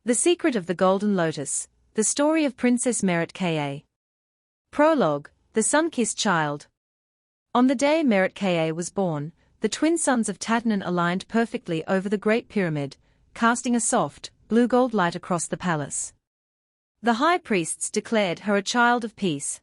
The Secret of the Golden Lotus, the story of Princess Meret-Ka. Prologue, the sun-kissed child. On the day Meret-Ka was born, the twin sons of Tatenen aligned perfectly over the Great Pyramid, casting a soft, blue-gold light across the palace. The high priests declared her a child of peace.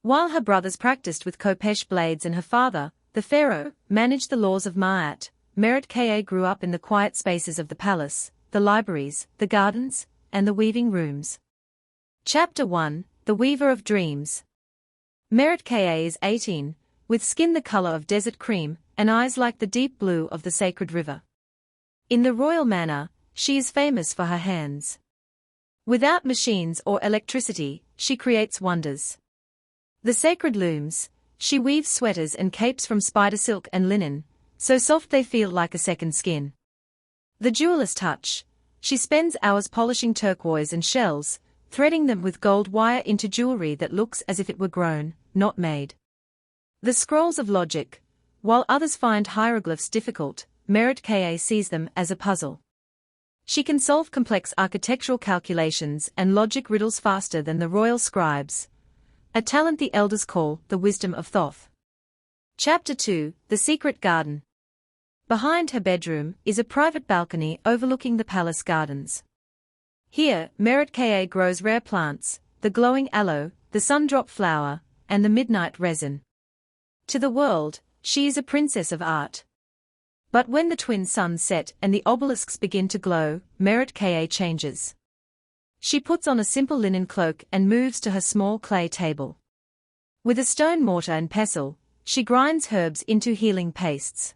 While her brothers practiced with khopesh blades and her father, the Pharaoh, managed the laws of Ma'at, Meret-Ka grew up in the quiet spaces of the palace, the libraries, the gardens, and the weaving rooms. Chapter 1, The Weaver of Dreams. Meret-Ka is 18, with skin the color of desert cream, and eyes like the deep blue of the sacred river. In the royal manor, she is famous for her hands. Without machines or electricity, she creates wonders. The Sacred Looms, she weaves sweaters and capes from spider silk and linen, so soft they feel like a second skin. The jeweler's touch, she spends hours polishing turquoise and shells, threading them with gold wire into jewelry that looks as if it were grown, not made. The scrolls of logic, while others find hieroglyphs difficult, Meret-Ka sees them as a puzzle. She can solve complex architectural calculations and logic riddles faster than the royal scribes, a talent the elders call the wisdom of Thoth. Chapter 2, The Secret Garden. Behind her bedroom is a private balcony overlooking the palace gardens. Here, Meret-Ka grows rare plants, the glowing aloe, the sundrop flower, and the midnight resin. To the world, she is a princess of art. But when the twin suns set and the obelisks begin to glow, Meret-Ka changes. She puts on a simple linen cloak and moves to her small clay table. With a stone mortar and pestle, she grinds herbs into healing pastes.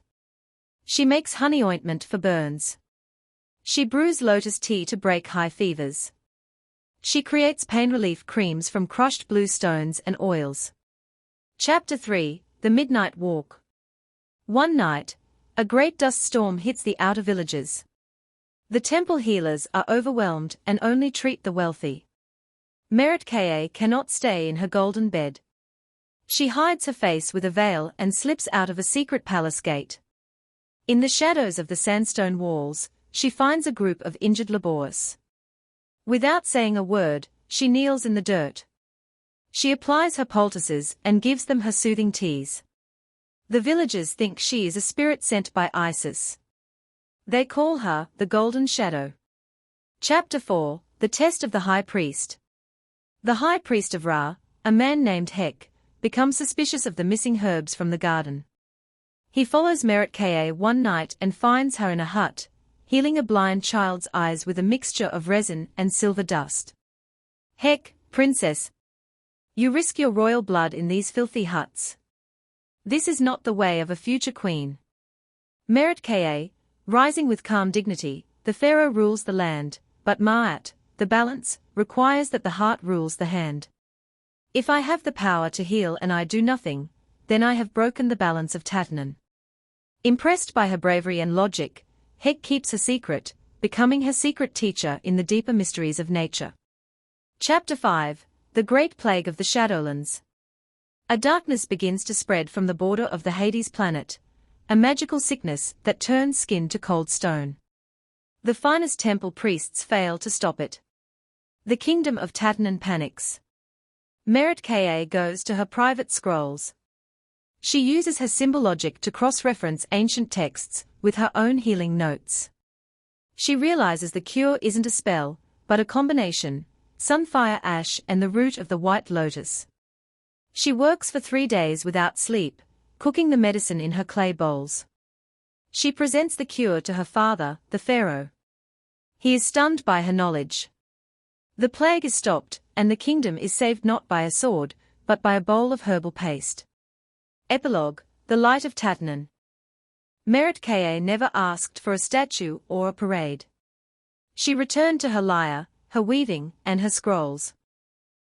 She makes honey ointment for burns. She brews lotus tea to break high fevers. She creates pain relief creams from crushed blue stones and oils. Chapter 3, The Midnight Walk. One night, a great dust storm hits the outer villages. The temple healers are overwhelmed and only treat the wealthy. Meret-Ka cannot stay in her golden bed. She hides her face with a veil and slips out of a secret palace gate. In the shadows of the sandstone walls, she finds a group of injured laborers. Without saying a word, she kneels in the dirt. She applies her poultices and gives them her soothing teas. The villagers think she is a spirit sent by Isis. They call her the Golden Shadow. Chapter 4, The Test of the High Priest. The High Priest of Ra, a man named Hek, becomes suspicious of the missing herbs from the garden. He follows Meret-Ka one night and finds her in a hut, healing a blind child's eyes with a mixture of resin and silver dust. Hek, princess, you risk your royal blood in these filthy huts. This is not the way of a future queen. Meret-Ka, rising with calm dignity, the Pharaoh rules the land, but Ma'at, the balance, requires that the heart rules the hand. If I have the power to heal and I do nothing, then I have broken the balance of Tatenen. Impressed by her bravery and logic, Hek keeps her secret, becoming her secret teacher in the deeper mysteries of nature. Chapter 5, The Great Plague of the Shadowlands. A darkness begins to spread from the border of the Hades planet, a magical sickness that turns skin to cold stone. The finest temple priests fail to stop it. The kingdom of Tatenen panics. Meret-Ka goes to her private scrolls. She uses her symbol logic to cross-reference ancient texts with her own healing notes. She realizes the cure isn't a spell, but a combination, sunfire ash and the root of the white lotus. She works for 3 days without sleep, cooking the medicine in her clay bowls. She presents the cure to her father, the Pharaoh. He is stunned by her knowledge. The plague is stopped, and the kingdom is saved not by a sword, but by a bowl of herbal paste. Epilogue, The Light of Tatenen. Meret-Ka never asked for a statue or a parade. She returned to her lyre, her weaving, and her scrolls.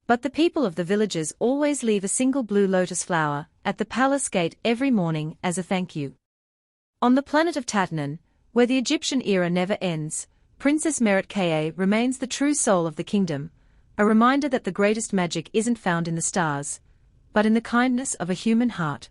But the people of the villages always leave a single blue lotus flower at the palace gate every morning as a thank you. On the planet of Tatenen, where the Egyptian era never ends, Princess Meret-Ka remains the true soul of the kingdom, a reminder that the greatest magic isn't found in the stars, but in the kindness of a human heart.